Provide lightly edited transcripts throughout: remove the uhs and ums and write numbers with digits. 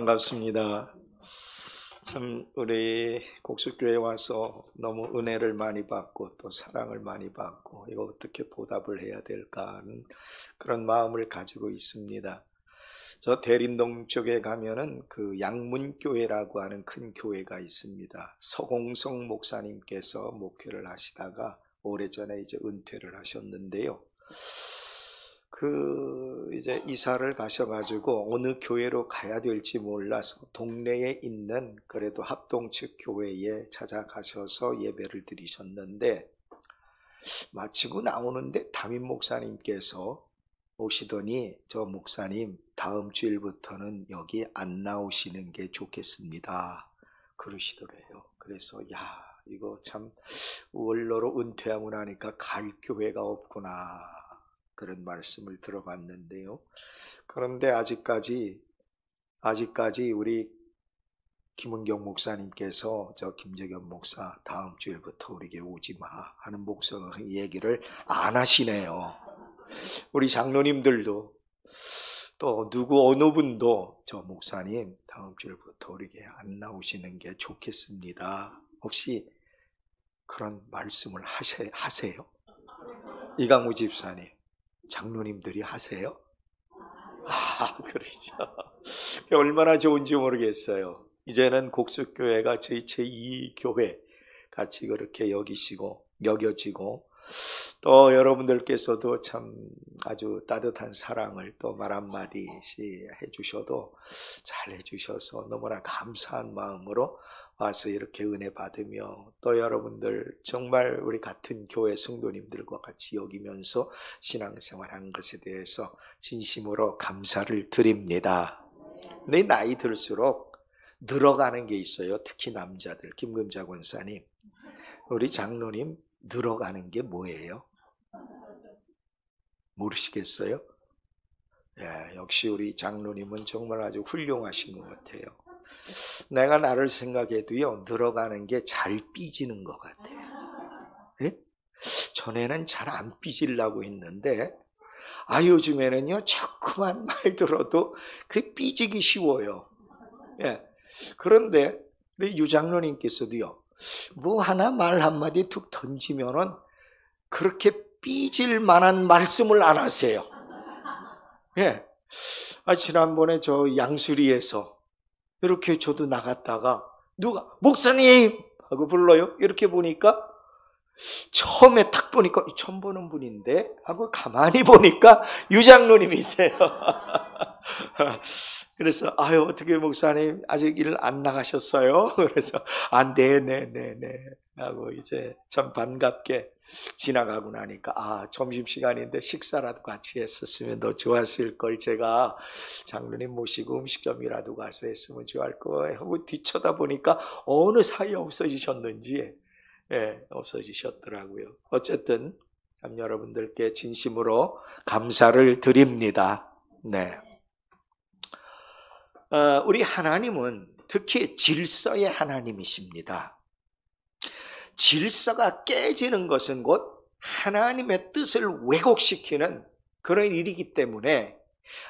반갑습니다. 참 우리 곡수교회 와서 너무 은혜를 많이 받고 또 사랑을 많이 받고 이거 어떻게 보답을 해야 될까 하는 그런 마음을 가지고 있습니다. 저 대림동 쪽에 가면은 그 양문교회라고 하는 큰 교회가 있습니다. 서공성 목사님께서 목회를 하시다가 오래전에 이제 은퇴를 하셨는데요. 이제 이사를 가셔가지고 어느 교회로 가야 될지 몰라서 동네에 있는 그래도 합동측 교회에 찾아가셔서 예배를 드리셨는데, 마치고 나오는데 담임 목사님께서 오시더니 저 목사님 다음 주일부터는 여기 안 나오시는 게 좋겠습니다 그러시더래요. 그래서 이거 참 원로로 은퇴하고 나니까 갈 교회가 없구나 그런 말씀을 들어봤는데요. 그런데 아직까지 우리 김은경 목사님께서 저 김재겸 목사 다음 주일부터 우리에게 오지 마 하는 얘기를 안 하시네요. 우리 장로님들도 또 어느 분도 저 목사님 다음 주일부터 우리에게 안 나오시는 게 좋겠습니다. 혹시 그런 말씀을 하세요? 이강우 집사님, 장로님들이 하세요? 그러죠. 얼마나 좋은지 모르겠어요. 이제는 곡수교회가 저희 제2교회 같이 그렇게 여겨지고 또 여러분들께서도 참 아주 따뜻한 사랑을 또 말 한마디씩 해주셔도 잘 해주셔서 너무나 감사한 마음으로 와서 이렇게 은혜 받으며 또 여러분들 정말 우리 같은 교회 성도님들과 같이 여기면서 신앙생활한 것에 대해서 진심으로 감사를 드립니다. 근데 나이 들수록 늘어가는 게 있어요. 특히 남자들. 김금자 권사님, 우리 장로님 늘어가는 게 뭐예요? 모르시겠어요? 역시 우리 장로님은 정말 아주 훌륭하신 것 같아요. 내가 나를 생각해도요, 늘어가는 게 잘 삐지는 것 같아요. 네? 전에는 잘 안 삐지려고 했는데 요즘에는요 자꾸만 말 들어도 그 삐지기 쉬워요. 그런데 우리 유 장로님께서도요, 뭐 하나 말 한마디 툭 던지면은 그렇게 삐질 만한 말씀을 안 하세요. 지난번에 저 양수리에서 이렇게 저도 나갔다가 누가 목사님 하고 불러요. 이렇게 보니까 처음에 탁 보니까 처음 보는 분인데 하고 가만히 보니까 유장로님이세요. 그래서 어떻게 목사님 아직 일 안 나가셨어요? 그래서 네네네네 하고 이제 참 반갑게 지나가고 나니까 점심시간인데 식사라도 같이 했었으면 더 좋았을 걸, 제가 장로님 모시고 음식점이라도 가서 했으면 좋을 걸 하고 뒤쳐다보니까 어느 사이에 없어지셨는지 없어지셨더라고요. 어쨌든 여러분들께 진심으로 감사를 드립니다. 우리 하나님은 특히 질서의 하나님이십니다. 질서가 깨지는 것은 곧 하나님의 뜻을 왜곡시키는 그런 일이기 때문에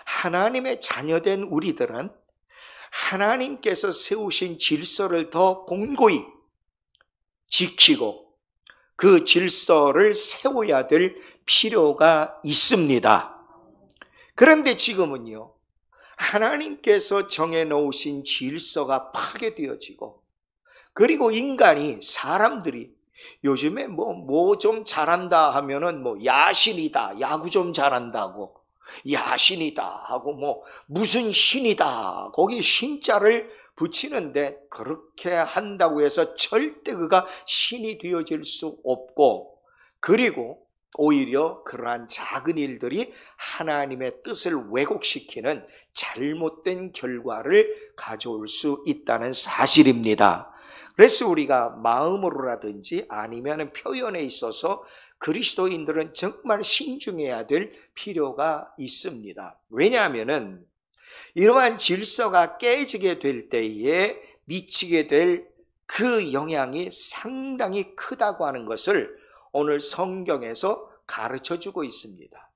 하나님의 자녀된 우리들은 하나님께서 세우신 질서를 더 공고히 지키고 그 질서를 세워야 될 필요가 있습니다. 그런데 지금은요, 하나님께서 정해놓으신 질서가 파괴되어지고, 그리고 사람들이 요즘에 뭐 좀 잘한다 하면은 야신이다, 야구 좀 잘한다고 야신이다 하고 무슨 신이다 거기 신자를 붙이는데, 그렇게 한다고 해서 절대 그가 신이 되어질 수 없고, 그리고 오히려 그러한 작은 일들이 하나님의 뜻을 왜곡시키는 잘못된 결과를 가져올 수 있다는 사실입니다. 그래서 우리가 마음으로라든지 아니면 표현에 있어서 그리스도인들은 정말 신중해야 될 필요가 있습니다. 왜냐하면은 이러한 질서가 깨지게 될 때에 미치게 될 그 영향이 상당히 크다고 하는 것을 오늘 성경에서 가르쳐 주고 있습니다.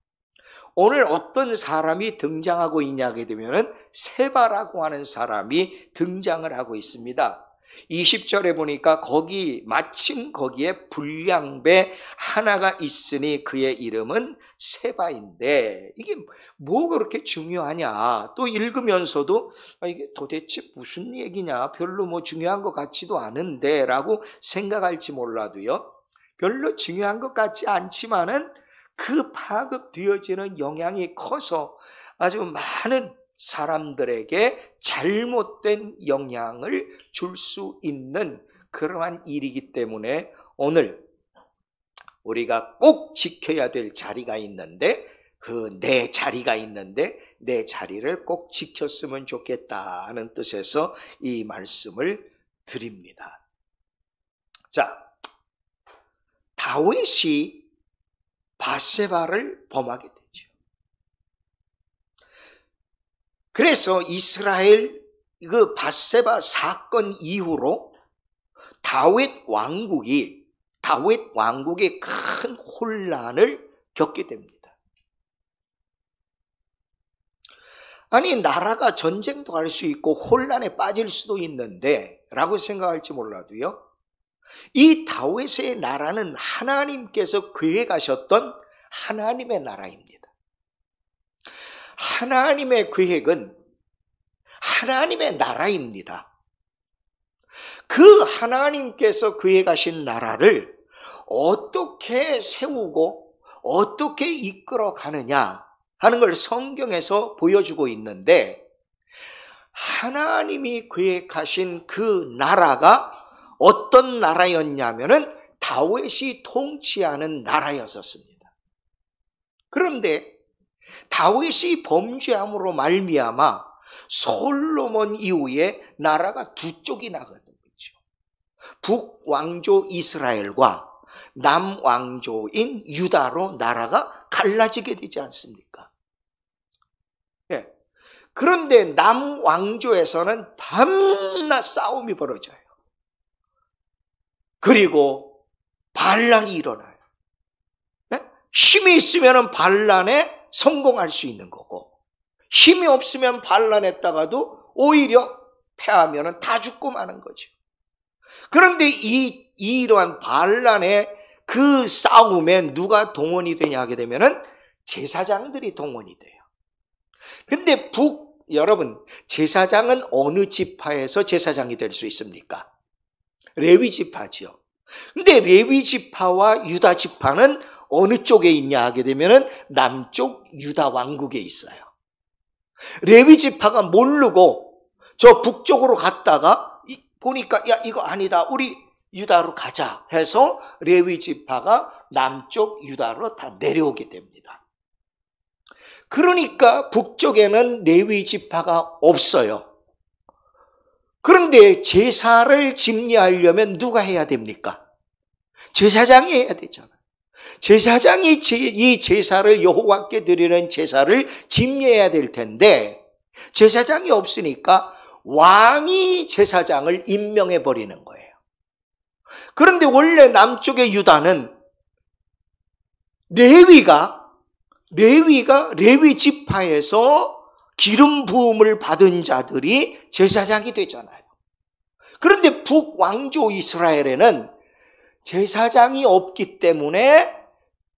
오늘 어떤 사람이 등장하고 있냐게 되면은 세바라고 하는 사람이 등장을 하고 있습니다. 20절에 보니까 마침 거기에 불량배 하나가 있으니 그의 이름은 세바인데, 이게 뭐 그렇게 중요하냐? 또 읽으면서도 이게 도대체 무슨 얘기냐? 별로 뭐 중요한 것 같지도 않은데 라고 생각할지 몰라도요, 별로 중요한 것 같지 않지만은 그 파급되어지는 영향이 커서 아주 많은 사람들에게 잘못된 영향을 줄 수 있는 그러한 일이기 때문에 오늘 우리가 꼭 지켜야 될 자리가 있는데, 그 내 자리가 있는데 내 자리를 꼭 지켰으면 좋겠다는 뜻에서 이 말씀을 드립니다. 자, 다윗이 밧세바를 범하게 되죠. 그래서 이스라엘 그 밧세바 사건 이후로 다윗 왕국이 큰 혼란을 겪게 됩니다. 아니, 나라가 전쟁도 할 수 있고 혼란에 빠질 수도 있는데 라고 생각할지 몰라도요, 이 다윗의 나라는 하나님께서 계획하셨던 하나님의 나라입니다. 하나님의 계획은 하나님의 나라입니다. 그 하나님께서 계획하신 나라를 어떻게 세우고 어떻게 이끌어 가느냐 하는 걸 성경에서 보여주고 있는데, 하나님이 계획하신 그 나라가 어떤 나라였냐면은 다윗이 통치하는 나라였었습니다. 그런데 다윗이 범죄함으로 말미암아 솔로몬 이후에 나라가 두 쪽이 나거든요. 북왕조 이스라엘과 남왕조인 유다로 나라가 갈라지게 되지 않습니까? 예. 그런데 남왕조에서는 밤낮 싸움이 벌어져요. 그리고 반란이 일어나요. 예? 힘이 있으면 반란에 성공할 수 있는 거고, 힘이 없으면 반란했다가도 오히려 패하면 다 죽고 마는 거죠. 그런데 이러한 반란의 그 싸움에 누가 동원이 되냐 하게 되면은 제사장들이 동원이 돼요. 근데 여러분, 제사장은 어느 지파에서 제사장이 될 수 있습니까? 레위 지파죠. 근데 레위 지파와 유다 지파는 어느 쪽에 있냐 하게 되면은 남쪽 유다 왕국에 있어요. 레위 지파가 모르고 저 북쪽으로 갔다가 보니까 야, 이거 아니다, 우리 유다로 가자 해서 레위 지파가 남쪽 유다로 다 내려오게 됩니다. 그러니까 북쪽에는 레위 지파가 없어요. 그런데 제사를 집례하려면 누가 해야 됩니까? 제사장이 해야 되잖아요. 제사장이 이 제사를, 여호와께 드리는 제사를 집례해야 될 텐데 제사장이 없으니까 왕이 제사장을 임명해 버리는 거예요. 그런데 원래 남쪽의 유다는 레위 지파에서 기름 부음을 받은 자들이 제사장이 되잖아요. 그런데 북왕조 이스라엘에는 제사장이 없기 때문에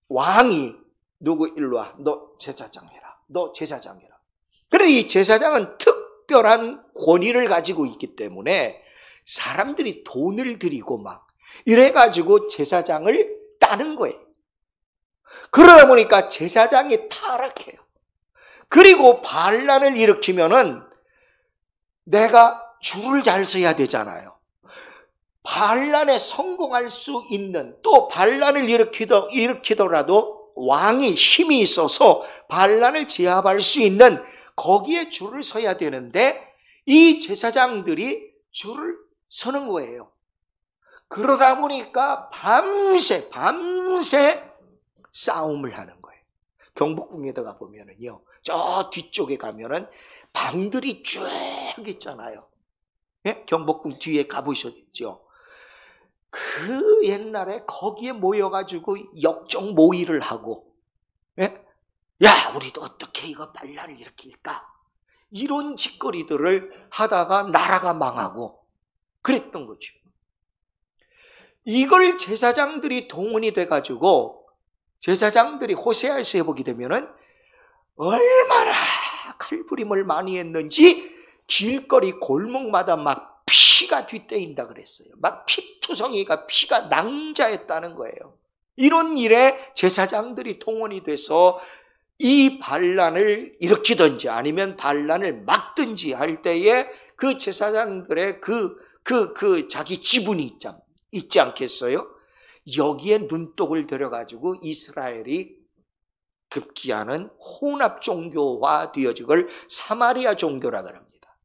왕이 누구 일로 와, 너 제사장 해라, 너 제사장 해라. 그런데 이 제사장은 특별한 권위를 가지고 있기 때문에 사람들이 돈을 들이고 막 이래가지고 제사장을 따는 거예요. 그러다 보니까 제사장이 타락해요. 그리고 반란을 일으키면은 내가 줄을 잘 서야 되잖아요. 반란에 성공할 수 있는, 또 반란을 일으키더라도 왕이 힘이 있어서 반란을 제압할 수 있는 거기에 줄을 서야 되는데 이 제사장들이 줄을 서는 거예요. 그러다 보니까 밤새 싸움을 하는 거예요. 경복궁에다가 보면은요, 저 뒤쪽에 가면은 방들이 쭉 있잖아요. 예? 경복궁 뒤에 가보셨죠? 그 옛날에 거기에 모여가지고 역적 모의를 하고, 예? 야, 우리도 어떻게 이거 반란을 일으킬까? 이런 짓거리들을 하다가 나라가 망하고 그랬던 거죠. 이걸 제사장들이 동원이 돼가지고 제사장들이 호세아에서 해보게 되면은 얼마나 칼부림을 많이 했는지 길거리 골목마다 막 피가 뒤떼인다 그랬어요. 막 피투성이가 피가 낭자했다는 거예요. 이런 일에 제사장들이 동원이 돼서 이 반란을 일으키든지 아니면 반란을 막든지 할 때에 그 제사장들의 자기 지분이 있지 않겠어요? 여기에 눈독을 들여가지고 이스라엘이 급기야는 혼합 종교화 되어지고 사마리아 종교라고 합니다.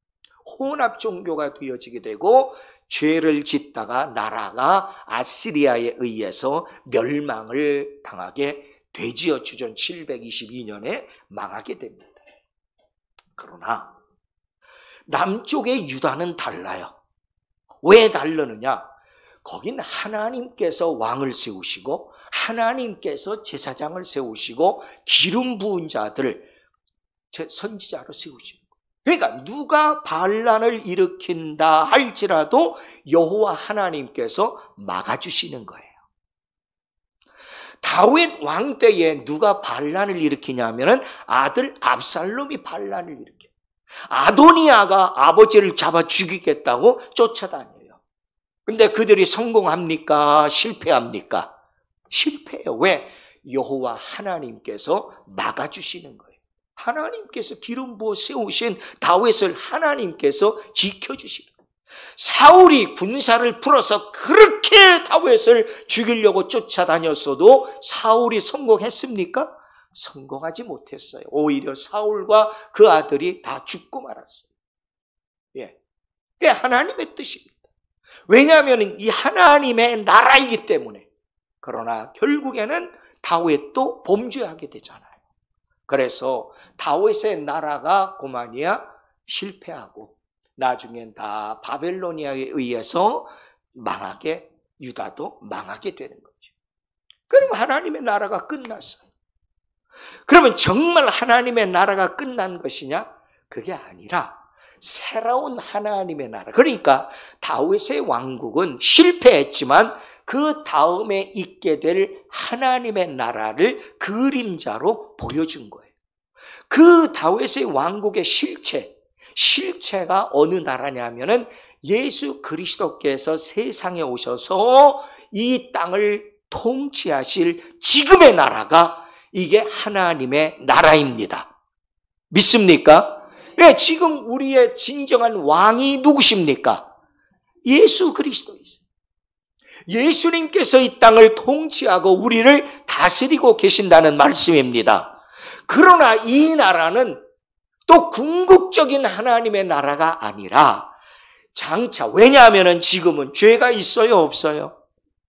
혼합 종교가 되어지게 되고 죄를 짓다가 나라가 아시리아에 의해서 멸망을 당하게 되지요. 주전 722년에 망하게 됩니다. 그러나 남쪽의 유다는 달라요. 왜 다르느냐? 거긴 하나님께서 왕을 세우시고 하나님께서 제사장을 세우시고 기름 부은 자들을 선지자로 세우시는 거예요. 그러니까 누가 반란을 일으킨다 할지라도 여호와 하나님께서 막아주시는 거예요. 다윗 왕 때에 누가 반란을 일으키냐면은 아들 압살롬이 반란을 일으켜요. 아도니아가 아버지를 잡아 죽이겠다고 쫓아다녀요. 근데 그들이 성공합니까? 실패합니까? 실패해요. 왜? 여호와 하나님께서 막아주시는 거예요. 하나님께서 기름 부어 세우신 다윗을 하나님께서 지켜주시는 거예요. 사울이 군사를 풀어서 그렇게 다윗을 죽이려고 쫓아다녔어도 사울이 성공했습니까? 성공하지 못했어요. 오히려 사울과 그 아들이 다 죽고 말았어요. 예. 그게 하나님의 뜻입니다. 왜냐하면 이 하나님의 나라이기 때문에. 그러나 결국에는 다윗도 범죄하게 되잖아요. 그래서 다윗의 나라가 고만이야 실패하고 나중엔 다 바벨로니아에 의해서 망하게, 유다도 망하게 되는 거죠. 그럼 하나님의 나라가 끝났어요. 그러면 정말 하나님의 나라가 끝난 것이냐? 그게 아니라 새로운 하나님의 나라. 그러니까 다윗의 왕국은 실패했지만 그 다음에 있게 될 하나님의 나라를 그림자로 보여준 거예요. 그 다윗의 왕국의 실체가 어느 나라냐면은 예수 그리스도께서 세상에 오셔서 이 땅을 통치하실 지금의 나라가 이게 하나님의 나라입니다. 믿습니까? 네, 지금 우리의 진정한 왕이 누구십니까? 예수 그리스도이세요. 예수님께서 이 땅을 통치하고 우리를 다스리고 계신다는 말씀입니다. 그러나 이 나라는 또 궁극적인 하나님의 나라가 아니라 장차, 왜냐하면 지금은 죄가 있어요, 없어요?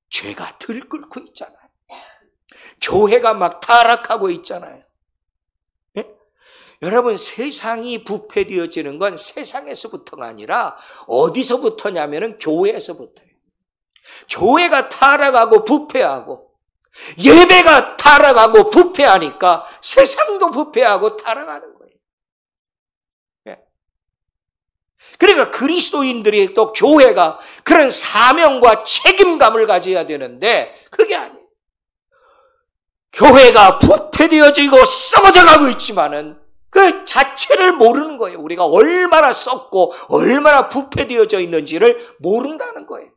죄가 들끓고 있잖아요. 교회가 막 타락하고 있잖아요. 여러분, 세상이 부패되어지는 건 세상에서부터가 아니라 어디서부터냐면 교회에서부터예요. 교회가 타락하고 부패하고 예배가 타락하고 부패하니까 세상도 부패하고 타락하는 거예요. 그러니까 그리스도인들이 또 교회가 그런 사명과 책임감을 가져야 되는데 그게 아니에요. 교회가 부패되어지고 썩어져 가고 있지만은 그 자체를 모르는 거예요. 우리가 얼마나 썩고 얼마나 부패되어져 있는지를 모른다는 거예요.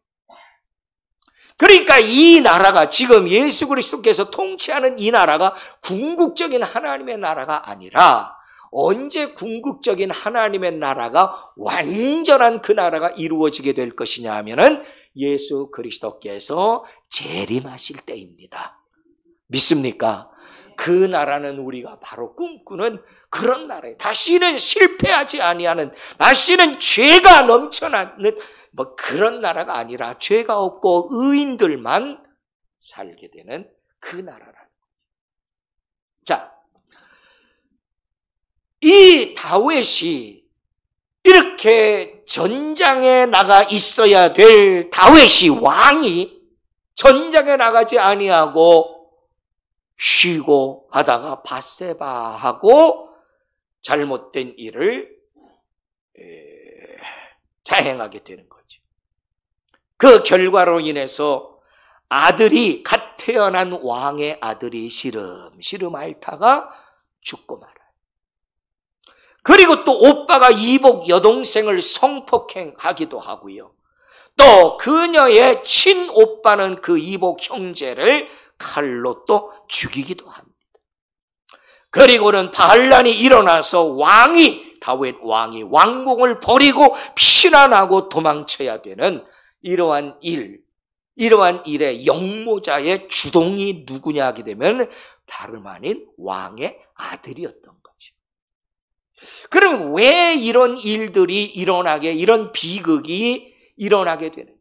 그러니까 이 나라가 지금 예수 그리스도께서 통치하는 이 나라가 궁극적인 하나님의 나라가 아니라 언제 궁극적인 하나님의 나라가 완전한 그 나라가 이루어지게 될 것이냐 하면은 예수 그리스도께서 재림하실 때입니다. 믿습니까? 그 나라는 우리가 바로 꿈꾸는 그런 나라예요. 다시는 실패하지 아니하는, 다시는 죄가 넘쳐나는 그런 나라가 아니라 죄가 없고 의인들만 살게 되는 그 나라라는 거죠. 자, 이 다윗이 이렇게 전장에 나가 있어야 될 다윗이 왕이 전장에 나가지 아니하고 쉬고 하다가 밧세바하고 잘못된 일을 자행하게 되는 거죠. 그 결과로 인해서 아들이 갓 태어난 왕의 아들이 시름 앓다가 죽고 말아요. 그리고 또 오빠가 이복 여동생을 성폭행하기도 하고요. 또 그녀의 친오빠는 그 이복 형제를 칼로 또 죽이기도 합니다. 그리고는 반란이 일어나서 다윗 왕이 왕궁을 버리고 피난하고 도망쳐야 되는 이러한 일의 역모자의 주동이 누구냐 하게 되면 다름 아닌 왕의 아들이었던 거죠. 그러면 왜 이런 일들이 이런 비극이 일어나게 되는가?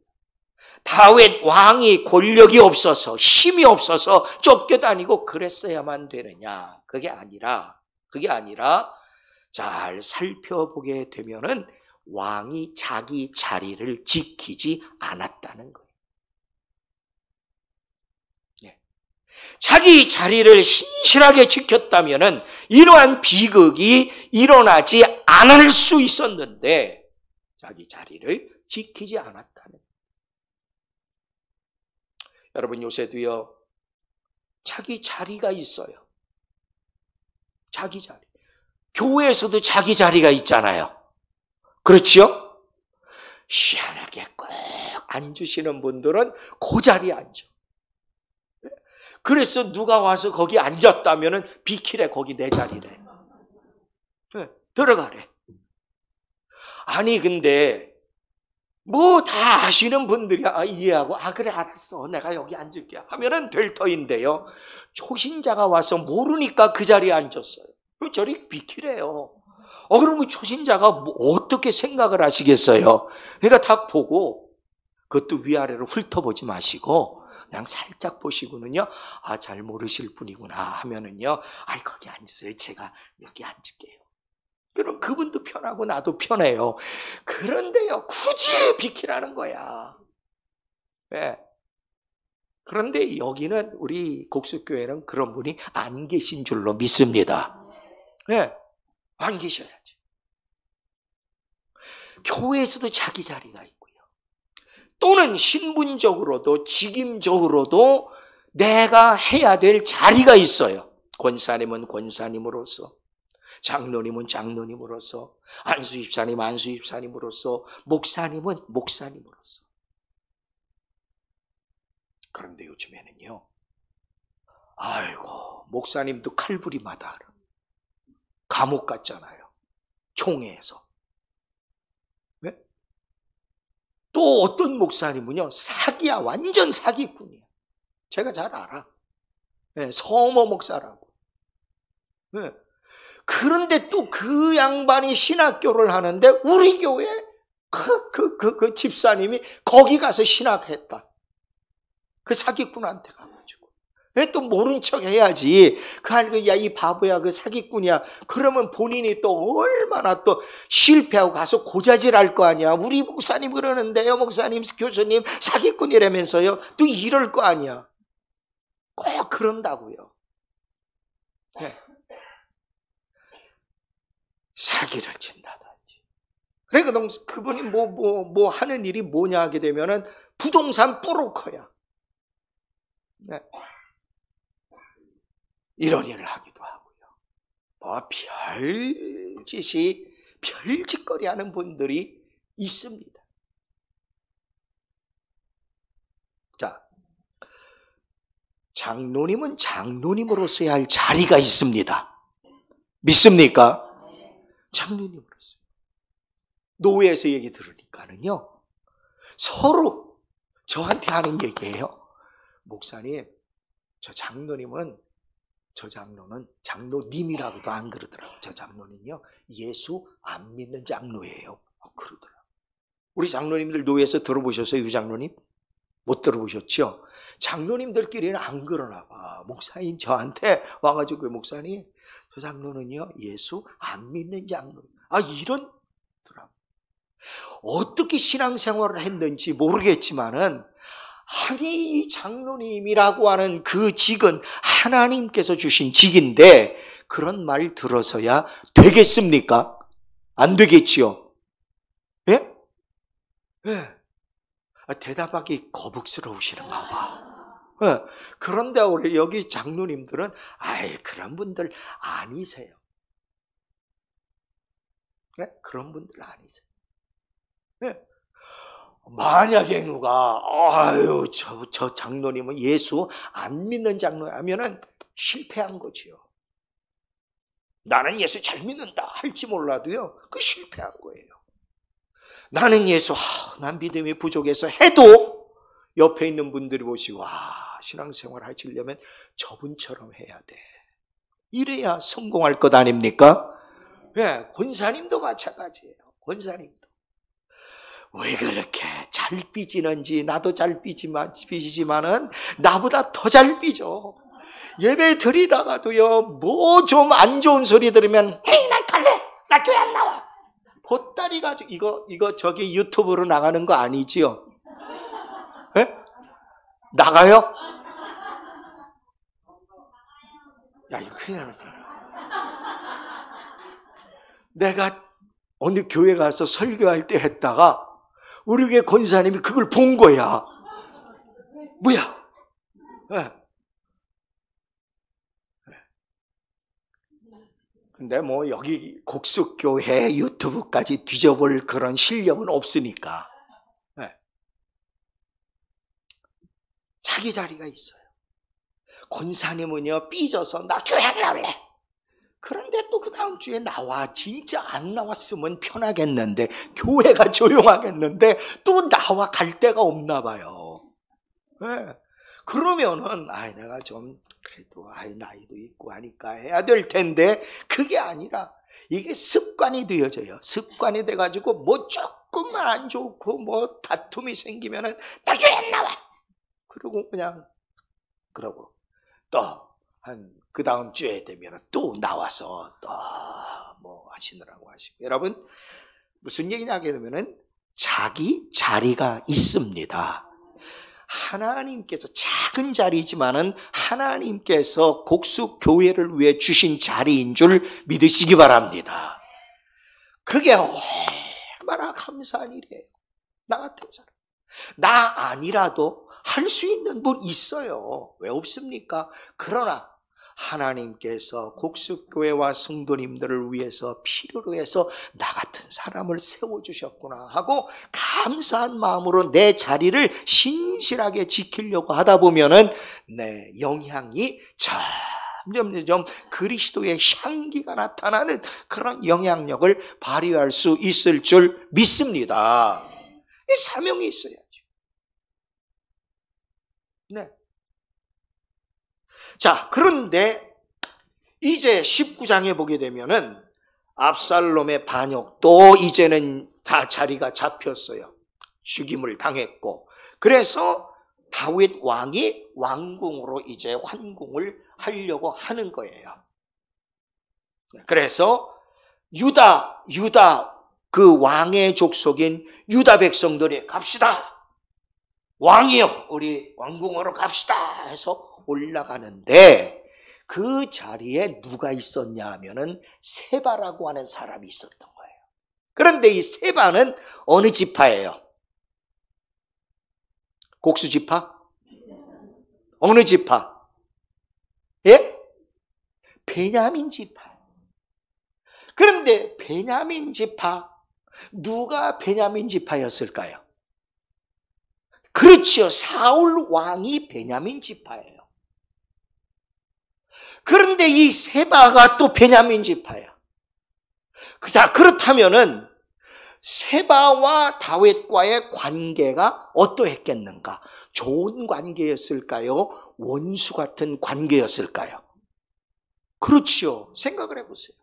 다윗 왕이 권력이 없어서 힘이 없어서 쫓겨다니고 그랬어야만 되느냐? 그게 아니라 잘 살펴보게 되면은 왕이 자기 자리를 지키지 않았다는 거예요. 자기 자리를 신실하게 지켰다면은 이러한 비극이 일어나지 않을 수 있었는데 자기 자리를 지키지 않았다는 거예요. 여러분 요새도요, 자기 자리가 있어요. 자기 자리. 교회에서도 자기 자리가 있잖아요. 그렇지요? 희한하게 꼭 앉으시는 분들은 그 자리에 앉아. 그래서 누가 와서 거기 앉았다면은 비키래, 거기 내 자리래. 들어가래. 아니 근데 뭐 다 아시는 분들이 이해하고 그래 알았어 내가 여기 앉을게 하면은 될 터인데요. 초신자가 와서 모르니까 그 자리에 앉았어요. 저리 비키래요. 그러면 초신자가 뭐 어떻게 생각을 하시겠어요? 그러니까 딱 보고 그것도 위아래로 훑어보지 마시고 그냥 살짝 보시고는요, 잘 모르실 분이구나 하면은요, 거기 앉으세요. 제가 여기 앉을게요. 그럼 그분도 편하고 나도 편해요. 그런데요, 굳이 비키라는 거야. 네. 그런데 여기는 우리 곡수교회는 그런 분이 안 계신 줄로 믿습니다. 네. 안 계셔야지. 교회에서도 자기 자리가 있고요. 또는 신분적으로도 직임적으로도 내가 해야 될 자리가 있어요. 권사님은 권사님으로서, 장로님은 장로님으로서, 안수집사님 안수집사님으로서, 목사님은 목사님으로서. 그런데 요즘에는요, 목사님도 칼부림하다. 감옥 갔잖아요. 총회에서. 네? 또 어떤 목사님은요, 사기야. 완전 사기꾼이야. 제가 잘 알아. 네, 서머 목사라고. 네. 그런데 또 그 양반이 신학교를 하는데 우리 교회 그 집사님이 거기 가서 신학했다. 그 사기꾼한테 가가지고. 왜 또 모른 척 해야지. 이 바보야, 그 사기꾼이야. 그러면 본인이 또 얼마나 또 실패하고 가서 고자질 할 거 아니야. 우리 목사님 그러는데요, 목사님, 교수님 사기꾼이라면서요. 또 이럴 거 아니야. 꼭 그런다고요. 네. 사기를 친다든지. 그러니까 그분이 뭐 하는 일이 뭐냐 하게 되면은 부동산 브로커야. 네. 이런 일을 하기도 하고요. 별짓거리 하는 분들이 있습니다. 자, 장로님은 장로님으로서야 할 자리가 있습니다. 믿습니까? 장로님으로서. 노예에서 얘기 들으니까는요, 서로 저한테 하는 얘기예요. 목사님, 저 장로는 장로님이라고도 안 그러더라고요. 저 장로는요, 예수 안 믿는 장로예요. 그러더라고요. 우리 장로님들 노예에서 들어보셨어요? 유장로님? 못 들어보셨죠? 장로님들끼리는 안 그러나 봐. 목사님 저한테 와가지고, 목사님, 저 장로는요, 예수 안 믿는 장로. 이런 더라고요. 어떻게 신앙생활을 했는지 모르겠지만은 아니, 이 장로님이라고 하는 그 직은 하나님께서 주신 직인데 그런 말 들어서야 되겠습니까? 안 되겠지요. 예? 예. 대답하기 거북스러우시는가 봐. 예. 그런데 우리 여기 장로님들은 아예 그런 분들 아니세요. 예? 그런 분들 아니세요. 예. 만약에 누가 아유 저 장로님은 예수 안 믿는 장로 하면은 실패한 거지요. 나는 예수 잘 믿는다 할지 몰라도요, 그 실패한 거예요. 나는 예수 난 믿음이 부족해서 해도 옆에 있는 분들이 보시고 신앙생활 하시려면 저분처럼 해야 돼. 이래야 성공할 것 아닙니까? 예, 권사님도 마찬가지예요. 권사님도 왜 그렇게 잘 삐지는지 나도 잘 삐지지만은 나보다 더 잘 삐져. 예배 드리다가도요, 뭐 좀 안 좋은 소리 들으면 헤이 나 갈래, 나 교회 안 나와. 보따리 가지고 이거 저기 유튜브로 나가는 거 아니지요? 예? 나가요? 야 이거 큰일 나는 거야. 내가 어느 교회 가서 설교할 때 했다가 우리 교회 권사님이 그걸 본 거야. 뭐야? 네. 근데 뭐 여기 곡숙교회 유튜브까지 뒤져볼 그런 실력은 없으니까. 네. 자기 자리가 있어요. 권사님은요 삐져서 나 교회 안 나올래. 그런데 또 그 다음 주에 나와. 진짜 안 나왔으면 편하겠는데, 교회가 조용하겠는데 또 나와 갈 데가 없나 봐요. 네. 그러면은 내가 좀 그래도 나이도 있고 하니까 해야 될 텐데, 그게 아니라 이게 습관이 되어져요. 습관이 돼가지고 뭐 조금만 안 좋고 뭐 다툼이 생기면은 나 교회 안 나와. 그러고 그냥 그러고 또 그 다음 주에 되면 또 나와서 또 뭐 하시느라고 하시고. 여러분 무슨 얘기냐 하게 되면은 자기 자리가 있습니다. 하나님께서 작은 자리지만은 하나님께서 곡숙 교회를 위해 주신 자리인 줄 믿으시기 바랍니다. 그게 얼마나 감사한 일이에요. 나 같은 사람, 나 아니라도 할 수 있는 분 있어요. 왜 없습니까? 그러나 하나님께서 곡숙교회와 성도님들을 위해서 필요로 해서 나 같은 사람을 세워주셨구나 하고 감사한 마음으로 내 자리를 신실하게 지키려고 하다 보면은 내 영향이 점점 그리스도의 향기가 나타나는 그런 영향력을 발휘할 수 있을 줄 믿습니다. 이 사명이 있어야죠. 네. 자, 그런데 이제 19장에 보게 되면은 압살롬의 반역도 이제는 다 자리가 잡혔어요. 죽임을 당했고, 그래서 다윗 왕이 왕궁으로 이제 환궁을 하려고 하는 거예요. 그래서 유다 그 왕의 족속인 유다 백성들이 갑시다. 왕이요, 우리 왕궁으로 갑시다 해서 올라가는데 그 자리에 누가 있었냐 하면은 세바라고 하는 사람이 있었던 거예요. 그런데 이 세바는 어느 지파예요? 곡수 지파? 어느 지파? 예? 베냐민 지파. 그런데 베냐민 지파, 누가 베냐민 지파였을까요? 그렇지요. 사울 왕이 베냐민 지파예요. 그런데 이 세바가 또 베냐민 지파야. 자, 그렇다면은 세바와 다윗과의 관계가 어떠했겠는가? 좋은 관계였을까요? 원수 같은 관계였을까요? 그렇지요. 생각을 해보세요.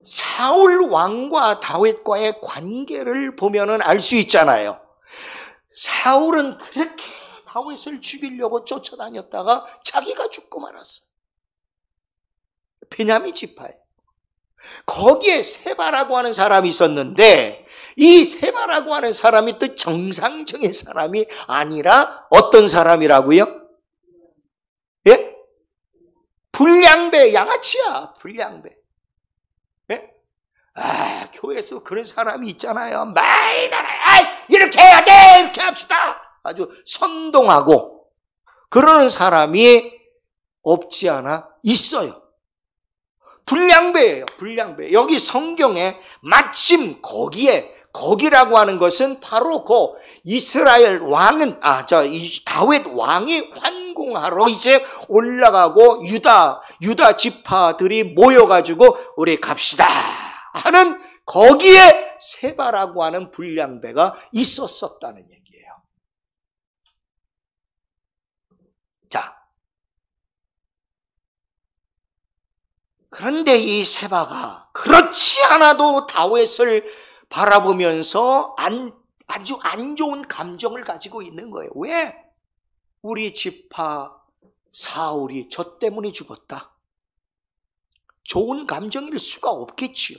사울 왕과 다윗과의 관계를 보면은 알 수 있잖아요. 사울은 그렇게 다윗을 죽이려고 쫓아다녔다가 자기가 죽고 말았어요. 베냐민 지파에. 거기에 세바라고 하는 사람이 있었는데 이 세바라고 하는 사람이 또 정상적인 사람이 아니라 어떤 사람이라고요? 예? 불량배, 양아치야, 불량배. 예? 아, 교회에서 그런 사람이 있잖아요. 이렇게 해야 돼! 이렇게 합시다! 아주 선동하고 그러는 사람이 없지 않아 있어요. 불량배예요, 불량배. 여기 성경에 마침 거기라고 하는 것은 바로 그 이스라엘 왕은, 다윗 왕이 환궁하러 이제 올라가고 유다 지파들이 모여가지고 우리 갑시다 하는 거기에 세바라고 하는 불량배가 있었다는 얘기예요. 자, 그런데 이 세바가 그렇지 않아도 다윗을 바라보면서 아주 안 좋은 감정을 가지고 있는 거예요. 왜? 우리 지파 사울이 저 때문에 죽었다. 좋은 감정일 수가 없겠지요.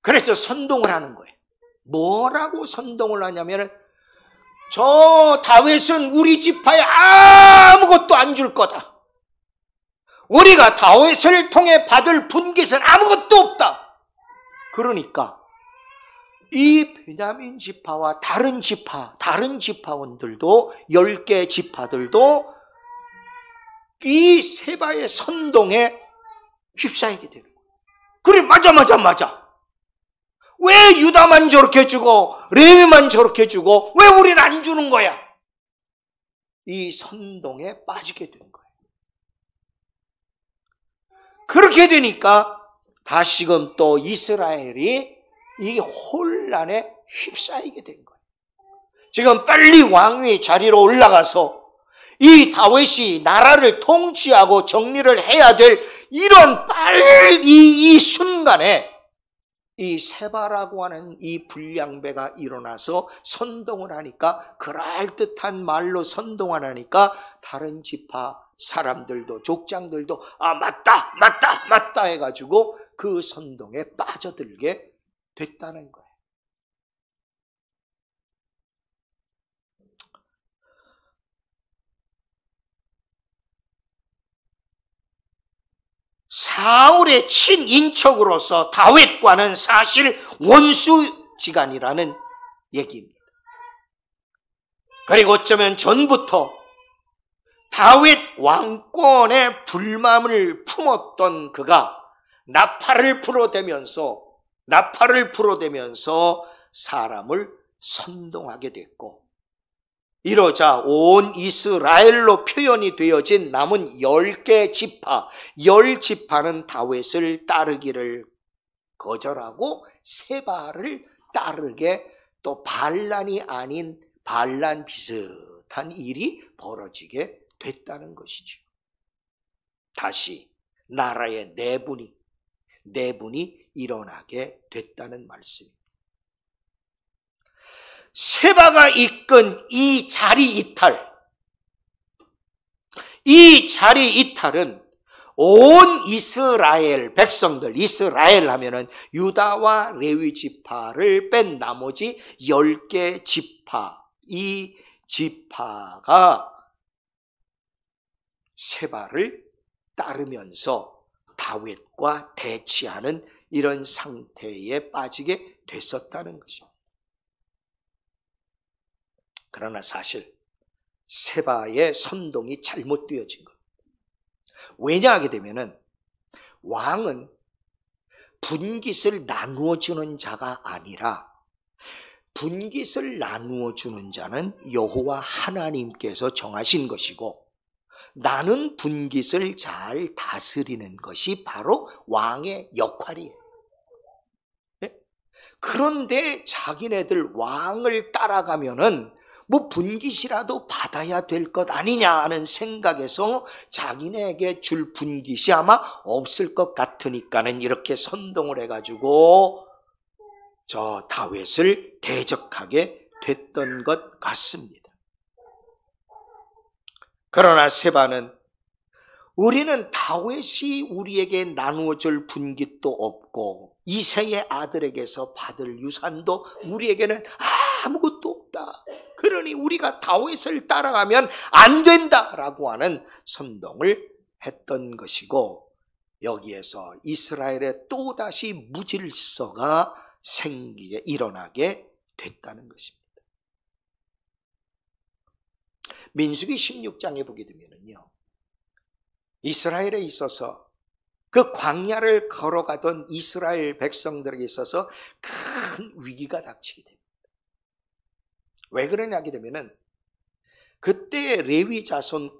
그래서 선동을 하는 거예요. 뭐라고 선동을 하냐면, 저 다윗은 우리 지파에 아무것도 안 줄 거다. 우리가 다윗을 통해 받을 분깃은 아무것도 없다. 그러니까 이 베냐민 지파와 다른 지파원들도 10개 지파들도 이 세바의 선동에 휩싸이게 되는 거예요. 그래, 맞아. 왜 유다만 저렇게 주고 레위만 저렇게 주고 왜 우리는 안 주는 거야? 이 선동에 빠지게 된 거예요. 그렇게 되니까 다시금 또 이스라엘이 이 혼란에 휩싸이게 된 거예요. 지금 빨리 왕위 자리로 올라가서 이 다윗이 나라를 통치하고 정리를 해야 될 이런 빨리 이 순간에 이 세바라고 하는 이 불량배가 일어나서 선동을 하니까, 그럴듯한 말로 선동을 하니까 다른 지파 사람들도, 족장들도 맞다 해가지고 그 선동에 빠져들게 됐다는 거예요. 사울의 친인척으로서 다윗과는 사실 원수지간이라는 얘기입니다. 그리고 어쩌면 전부터 다윗 왕권의 불만을 품었던 그가 나팔을 불어대면서 사람을 선동하게 됐고, 이러자 온 이스라엘로 표현이 되어진 남은 10개 지파, 10지파는 다윗을 따르기를 거절하고 세바를 따르게, 또 반란이 아닌 반란 비슷한 일이 벌어지게 됐다는 것이죠. 다시 나라의 내분이 일어나게 됐다는 말씀입니다. 세바가 이끈 이 자리 이탈은 온 이스라엘 백성들, 이스라엘 하면은 유다와 레위 지파를 뺀 나머지 10개 지파, 이 지파가 세바를 따르면서 다윗과 대치하는 이런 상태에 빠지게 됐었다는 것입니다. 그러나 사실 세바의 선동이 잘못되어진 것. 왜냐 하게 되면은 왕은 분깃을 나누어 주는 자가 아니라, 분깃을 나누어 주는 자는 여호와 하나님께서 정하신 것이고, 나는 분깃을 잘 다스리는 것이 바로 왕의 역할이에요. 그런데 자기네들 왕을 따라가면은 뭐 분깃이라도 받아야 될 것 아니냐 하는 생각에서 자기네에게 줄 분깃이 아마 없을 것 같으니까는 이렇게 선동을 해가지고 저 다윗을 대적하게 됐던 것 같습니다. 그러나 세바는 우리는 다윗이 우리에게 나누어줄 분깃도 없고 이새의 아들에게서 받을 유산도 우리에게는 아무것도 없다. 그러니 우리가 다윗을 따라가면 안 된다라고 하는 선동을 했던 것이고, 여기에서 이스라엘의 또다시 무질서가 일어나게 됐다는 것입니다. 민수기 16장에 보게 되면요, 이스라엘에 있어서 그 광야를 걸어가던 이스라엘 백성들에게 있어서 큰 위기가 닥치게 됩니다. 왜 그러냐 하게 되면은, 그때 레위 자손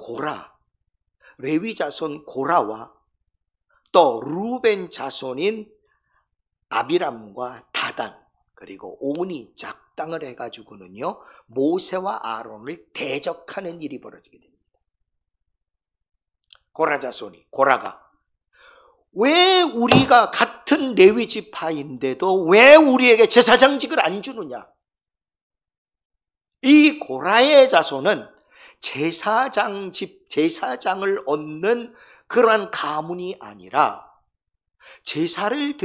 고라와 또 루벤 자손인 아비람과 다단 그리고 온이 작당을 해가지고는요, 모세와 아론을 대적하는 일이 벌어지게 됩니다. 고라가 왜 우리가 같은 레위 지파인데도 왜 우리에게 제사장직을 안 주느냐? 이 고라의 자손은 제사장을 얻는 그러한 가문이 아니라 제사를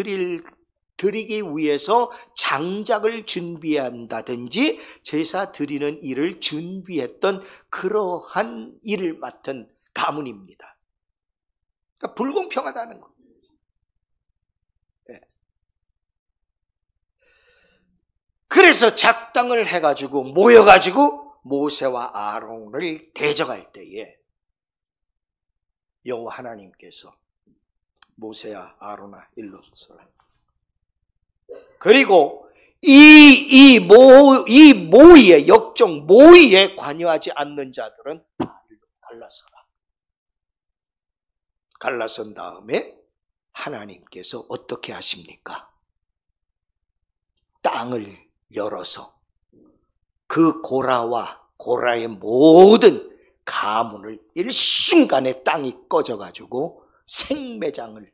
드리기 위해서 장작을 준비한다든지 제사 드리는 일을 준비했던 그러한 일을 맡은 가문입니다. 그러니까 불공평하다는 거예요. 네. 그래서 작당을 해가지고 모여가지고 모세와 아론을 대적할 때에 여호와 하나님께서 모세야 아론아 일로 서라. 그리고 이 모의에 역정 모의에 관여하지 않는 자들은 갈라선 다음에 하나님께서 어떻게 하십니까? 땅을 열어서 그 고라의 모든 가문을 일순간에 땅이 꺼져가지고 생매장을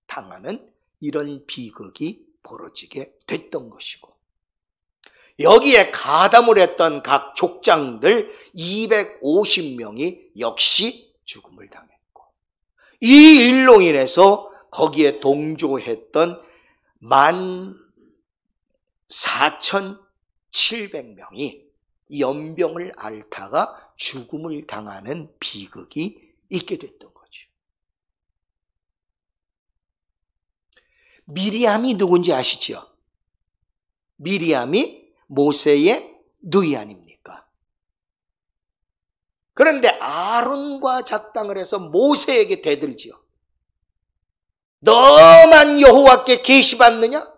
당하는 이런 비극이 벌어지게 됐던 것이고, 여기에 가담을 했던 각 족장들 250명이 역시 죽음을 당했고, 이 일로 인해서 거기에 동조했던 14,700명이 연병을 앓다가 죽음을 당하는 비극이 있게 됐던 거죠. 미리암이 누군지 아시죠? 미리암이 모세의 누이 아닙니까? 그런데 아론과 작당을 해서 모세에게 대들지요. 너만 여호와께 계시받느냐?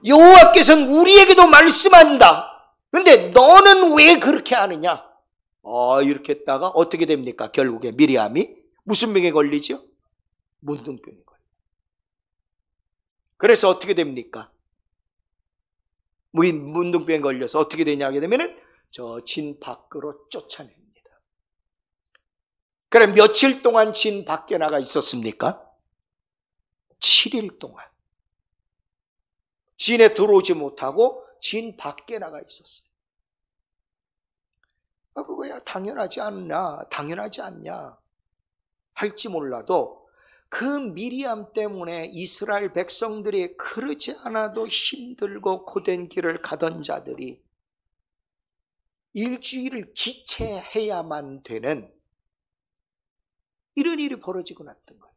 여호와께서는 우리에게도 말씀한다. 근데 너는 왜 그렇게 하느냐? 이렇게 했다가 어떻게 됩니까? 결국에 미리암이 무슨 병에 걸리죠? 문둥병에 걸려요. 그래서 어떻게 됩니까? 문둥병에 걸려서 어떻게 되냐 하게 되면은 저 진 밖으로 쫓아냅니다. 그럼 며칠 동안 진 밖에 나가 있었습니까? 7일 동안. 진에 들어오지 못하고 진 밖에 나가 있었어요. 그거야 당연하지 않냐 할지 몰라도 그 미리암 때문에 이스라엘 백성들이 그러지 않아도 힘들고 고된 길을 가던 자들이 일주일을 지체해야만 되는 이런 일이 벌어지고 났던 거예요.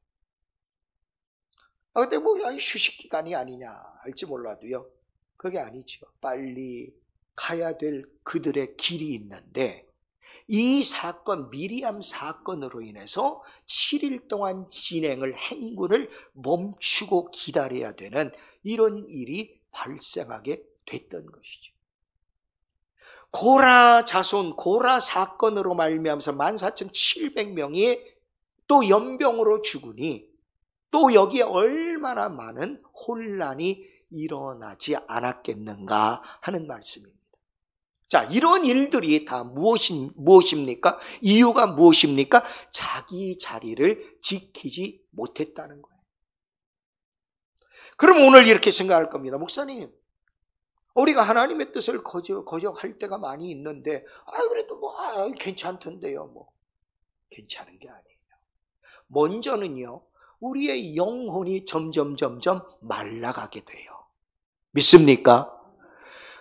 근데 휴식기간이 아니냐 할지 몰라도요, 그게 아니죠. 빨리 가야 될 그들의 길이 있는데, 이 사건, 미리암 사건으로 인해서 7일 동안 진행을 행군을 멈추고 기다려야 되는 이런 일이 발생하게 됐던 것이죠. 고라 사건으로 말미암아서 14,700명이 또 연병으로 죽으니 또 여기에 얼마나 많은 혼란이 일어나지 않았겠는가 하는 말씀입니다. 자, 이런 일들이 다 무엇입니까? 이유가 무엇입니까? 자기 자리를 지키지 못했다는 거예요. 그럼 오늘 이렇게 생각할 겁니다. 목사님, 우리가 하나님의 뜻을 거역할 때가 많이 있는데, 그래도 괜찮던데요. 괜찮은 게 아니에요. 먼저는요, 우리의 영혼이 점점 말라가게 돼요. 믿습니까?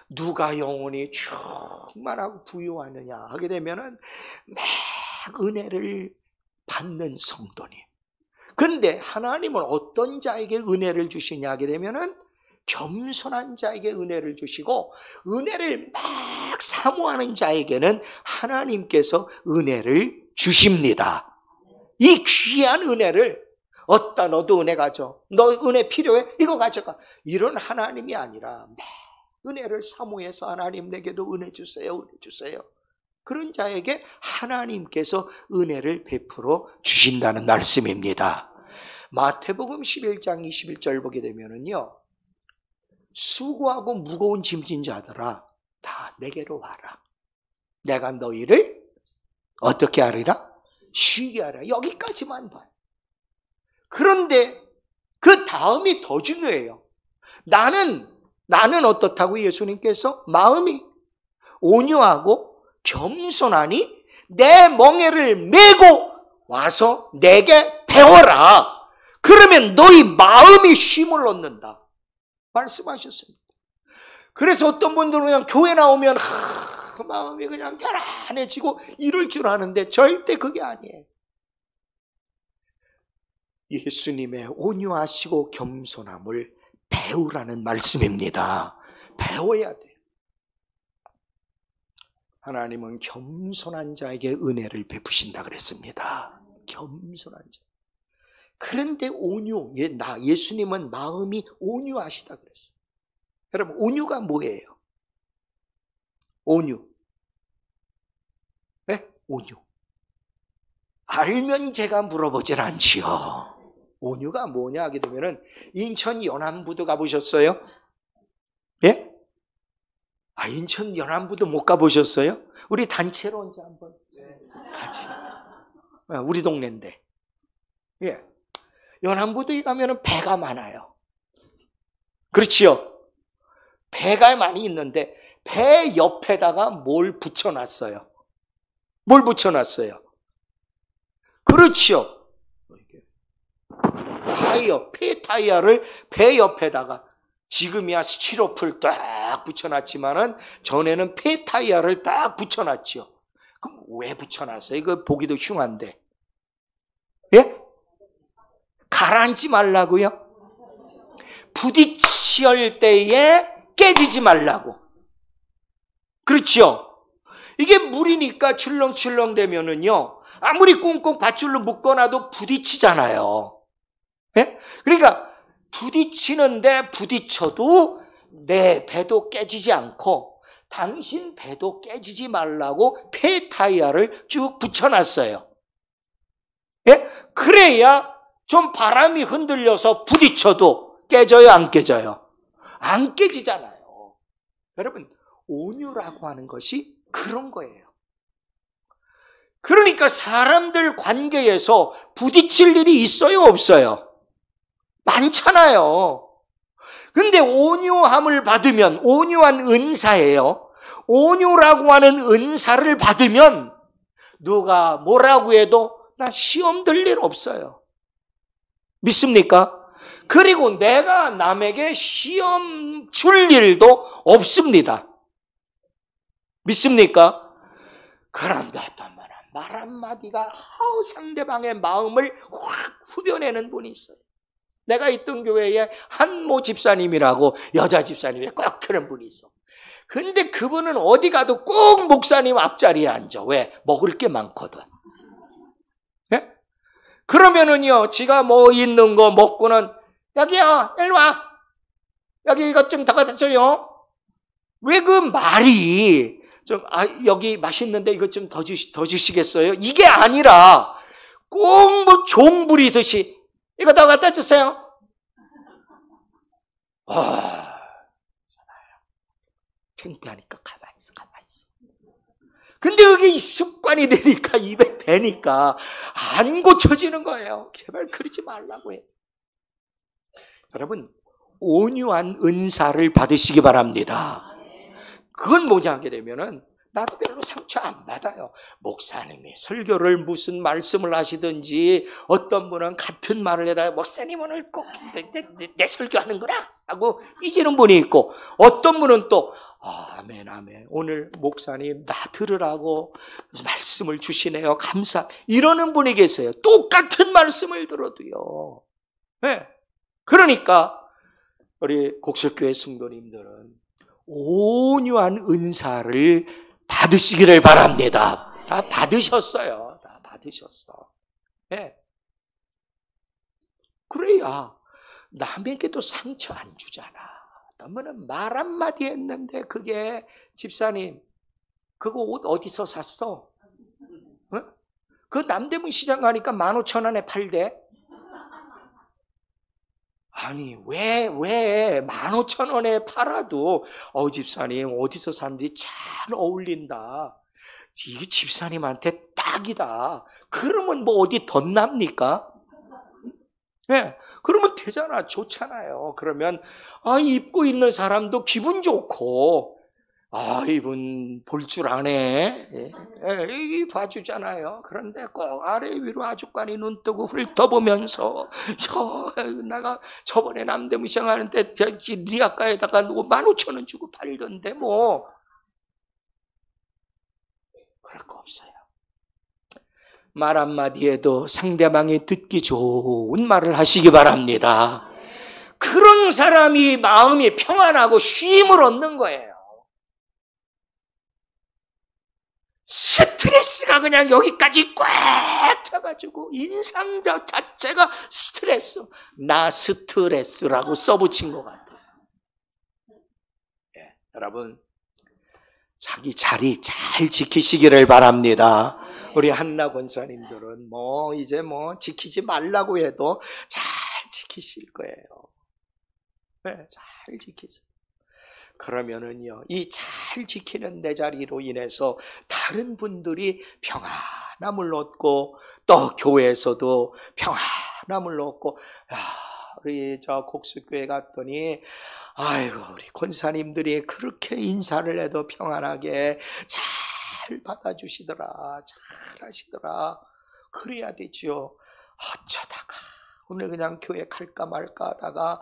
누가 영혼이 충만하고 부유하느냐 하게 되면은 막 은혜를 받는 성도님. 그런데 하나님은 어떤 자에게 은혜를 주시냐 하게 되면은 겸손한 자에게 은혜를 주시고, 은혜를 막 사모하는 자에게는 하나님께서 은혜를 주십니다. 이 귀한 은혜를 어따 너도 은혜 가져, 너 은혜 필요해? 이거 가져가, 이런 하나님이 아니라 막 은혜를 사모해서 하나님 내게도 은혜 주세요, 은혜 주세요. 그런 자에게 하나님께서 은혜를 베풀어 주신다는 말씀입니다. 마태복음 11장 21절 보게 되면은요, 수고하고 무거운 짐진 자들아 다 내게로 와라. 내가 너희를 어떻게 하리라? 쉬게 하라. 여기까지만 봐요. 그런데 그 다음이 더 중요해요. 나는 어떻다고 예수님께서? 마음이 온유하고 겸손하니 내 멍에를 메고 와서 내게 배워라. 그러면 너희 마음이 쉼을 얻는다 말씀하셨습니다. 그래서 어떤 분들은 그냥 교회 나오면 마음이 그냥 편안해지고 이럴 줄 아는데 절대 그게 아니에요. 예수님의 온유하시고 겸손함을 배우라는 말씀입니다. 배워야 돼요. 하나님은 겸손한 자에게 은혜를 베푸신다 그랬습니다. 겸손한 자. 그런데 예수님은 마음이 온유하시다 그랬어요. 여러분, 온유가 뭐예요? 온유. 네? 온유. 알면 제가 물어보질 않지요. 온유가 뭐냐 하게 되면은, 인천 연안부두 가보셨어요? 예? 인천 연안부두 못 가보셨어요? 우리 단체로 언제 한번 같이. 우리 동네인데. 예. 연안부두에 가면은 배가 많아요. 그렇지요? 배가 많이 있는데, 배 옆에다가 뭘 붙여놨어요? 뭘 붙여놨어요? 그렇지요? 폐타이어를 배 옆에다가, 지금이야 스티로폴 딱 붙여놨지만은 전에는 폐타이어를 딱 붙여놨죠. 그럼 왜 붙여놨어요? 이거 보기도 흉한데. 예? 가라앉지 말라고요? 부딪힐 때에 깨지지 말라고. 그렇죠? 이게 물이니까 출렁출렁 되면은요, 아무리 꽁꽁 밧줄로 묶어놔도 부딪히잖아요. 예? 그러니까 부딪히는데 부딪혀도 내 배도 깨지지 않고 당신 배도 깨지지 말라고 폐타이어를 쭉 붙여놨어요. 예? 그래야 좀 바람이 흔들려서 부딪혀도 깨져요, 안 깨져요? 안 깨지잖아요. 여러분, 온유라고 하는 것이 그런 거예요. 그러니까 사람들 관계에서 부딪힐 일이 있어요, 없어요? 많잖아요. 근데 온유함을 받으면, 온유한 은사예요. 온유라고 하는 은사를 받으면 누가 뭐라고 해도 나 시험 들 일 없어요. 믿습니까? 그리고 내가 남에게 시험 줄 일도 없습니다. 믿습니까? 그런데 어떤 말 한마디가 상대방의 마음을 확 후벼내는 분이 있어요. 내가 있던 교회에 한모 집사님이라고 여자 집사님이 꼭 그런 분이 있어. 근데 그분은 어디 가도 꼭 목사님 앞자리에 앉아. 왜? 먹을 게 많거든. 예? 그러면은요, 지가 뭐 있는 거 먹고는, 여기요, 일로 와. 여기 이것 좀 더 갖다 줘요. 왜 그 말이 여기 맛있는데 이것 좀 더 주시겠어요? 이게 아니라 꼭 뭐 종 부리듯이 이거 더 갖다 주세요. 창피하니까 가만히 있어. 근데 그게 습관이 되니까, 입에 배니까 안 고쳐지는 거예요. 제발 그러지 말라고 해. 여러분, 온유한 은사를 받으시기 바랍니다. 그건 뭐냐 하게 되면은, 나도 별로 상처 안 받아요. 목사님이 설교를 무슨 말씀을 하시든지 어떤 분은 같은 말을 해다 목사님 오늘 꼭 내 설교하는구나 하고 삐지는 분이 있고, 어떤 분은 또 아멘 아멘 오늘 목사님 나 들으라고 말씀을 주시네요 감사, 이러는 분이 계세요. 똑같은 말씀을 들어도요. 네. 그러니까 우리 곡석교회 성도님들은 온유한 은사를 받으시기를 바랍니다. 다 받으셨어요. 다 받으셨어. 네. 그래야 남에게도 상처 안 주잖아. 그러면 말 한마디 했는데 그게 집사님 그거 옷 어디서 샀어? 어? 그 남대문 시장 가니까 15,000원에 팔대. 아니 왜 15,000원에 팔아도 집사님 어디서 샀는지 잘 어울린다. 이게 집사님한테 딱이다. 그러면 뭐 어디 덧납니까? 네, 그러면 되잖아. 좋잖아요. 그러면 입고 있는 사람도 기분 좋고 이분 볼 줄 아네. 이 봐주잖아요. 그런데 꼭 아래 위로 아주까지 눈 뜨고 훑어보면서 내가 저번에 남대문 시장 하는데 리아가에다가 15,000원 주고 팔던데 뭐 그럴 거 없어요. 말 한마디에도 상대방이 듣기 좋은 말을 하시기 바랍니다. 그런 사람이 마음이 평안하고 쉼을 얻는 거예요. 스트레스가 그냥 여기까지 꽉 차가지고 인상 자체가 스트레스, 나 스트레스라고 써붙인 것 같아요. 네, 여러분 자기 자리 잘 지키시기를 바랍니다. 우리 한나 권사님들은 이제 지키지 말라고 해도 잘 지키실 거예요. 네, 잘 지키세요. 그러면은요, 이 잘 지키는 내 자리로 인해서 다른 분들이 평안함을 얻고 또 교회에서도 평안함을 얻고, 우리 곡수교회 갔더니 아이고 우리 권사님들이 그렇게 인사를 해도 평안하게 잘 받아주시더라, 잘 하시더라. 그래야 되지요. 어쩌다가 오늘 그냥 교회 갈까 말까 하다가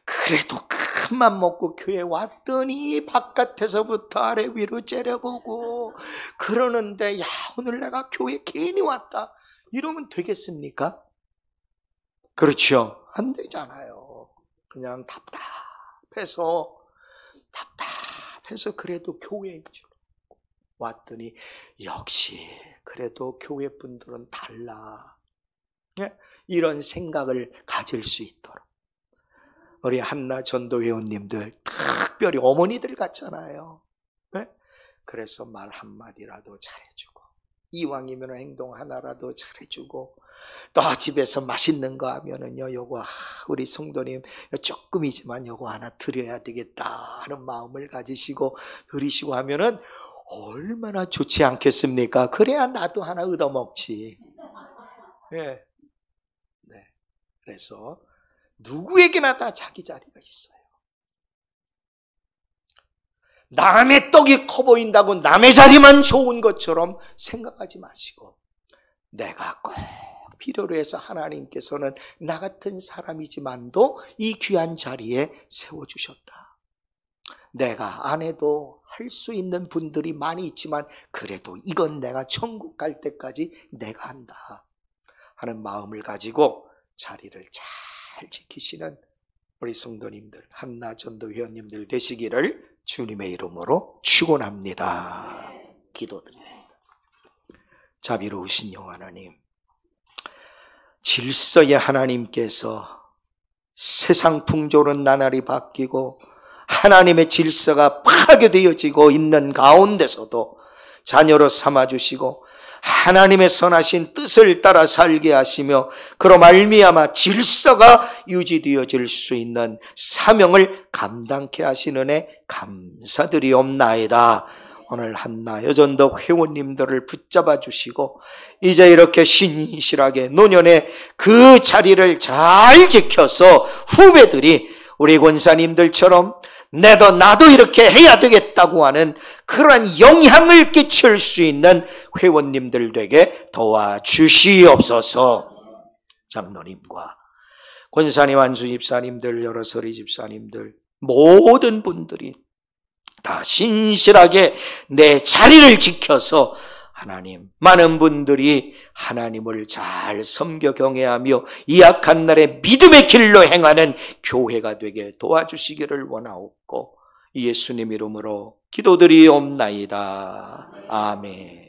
그래도 큰맘 먹고 교회 왔더니 바깥에서부터 아래 위로 째려보고 그러는데 오늘 내가 교회 괜히 왔다 이러면 되겠습니까? 그렇죠. 안 되잖아요. 그냥 답답해서 그래도 교회에 왔더니 역시 그래도 교회 분들은 달라. 이런 생각을 가질 수 있도록 우리 한나 전도회원님들 특별히 어머니들 같잖아요. 그래서 말 한마디라도 잘해주고 이왕이면 행동 하나라도 잘해주고 또 집에서 맛있는 거 하면은요 요거 우리 성도님 조금이지만 요거 하나 드려야 되겠다 하는 마음을 가지시고 드리시고 하면은 얼마나 좋지 않겠습니까? 그래야 나도 하나 얻어먹지. 네. 그래서 누구에게나 다 자기 자리가 있어요. 남의 떡이 커 보인다고 남의 자리만 좋은 것처럼 생각하지 마시고 내가 꼭 필요로 해서 하나님께서는 나 같은 사람이지만도 이 귀한 자리에 세워주셨다. 내가 안 해도 할 수 있는 분들이 많이 있지만 그래도 이건 내가 천국 갈 때까지 내가 한다 하는 마음을 가지고 자리를 잘 지키시는 우리 성도님들, 한나 전도 회원님들 되시기를 주님의 이름으로 축원합니다. 기도드립니다. 자비로우신 영원 하나님, 질서의 하나님께서 세상 풍조는 나날이 바뀌고 하나님의 질서가 파괴되어지고 있는 가운데서도 자녀로 삼아주시고 하나님의 선하신 뜻을 따라 살게 하시며 그로 말미암아 질서가 유지되어질 수 있는 사명을 감당케 하시는 애 감사드리옵나이다. 오늘 한나 여전도 회원님들을 붙잡아 주시고 이제 이렇게 신실하게 노년에 그 자리를 잘 지켜서 후배들이 우리 권사님들처럼 나도 이렇게 해야 되겠다고 하는 그러한 영향을 끼칠 수 있는 회원님들 되게 도와주시옵소서. 장로님과 권사님, 안수 집사님들, 여러 서리 집사님들, 모든 분들이 다 신실하게 내 자리를 지켜서 하나님, 많은 분들이 하나님을 잘 섬겨 경외하며 이 악한 날에 믿음의 길로 행하는 교회가 되게 도와주시기를 원하옵고 예수님 이름으로 기도드리옵나이다. 아멘.